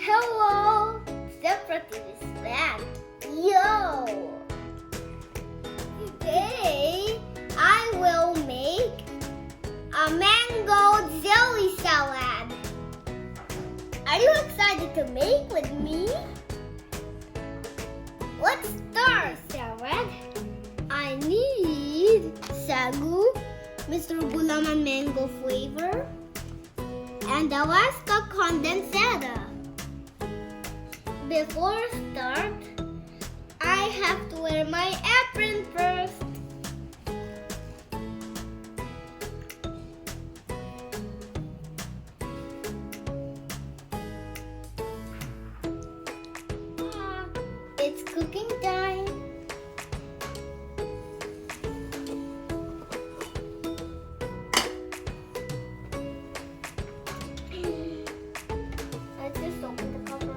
Hello! Separate is back. Yo! Today, I will make a mango jelly salad. Are you excited to make with me? Let's start salad. I need sagu, Mr. Gulaman mango flavor, and Alaska condensada. Before start, I have to wear my apron first. It's cooking time. Let's just open the cover.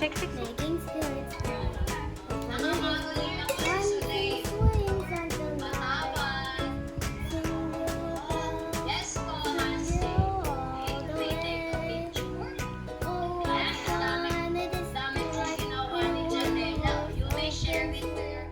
Check, check, check. Making spirits bright. Yes po, Nancy. Take a picture. Yes, dami kong ginawa ni Janela. You may share it to your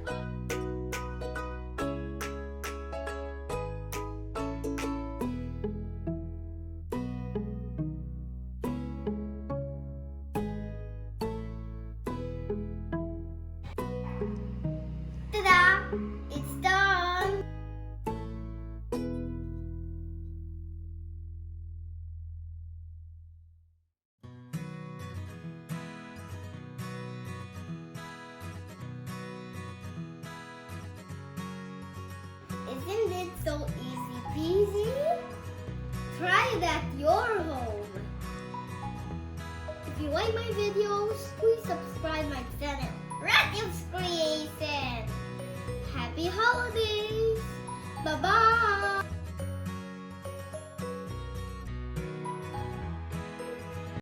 Ta-da! It's done! Isn't it so easy peasy? Try it at your home. If you like my videos, please subscribe my channel. Radio's Creation. Happy holidays! Bye-bye!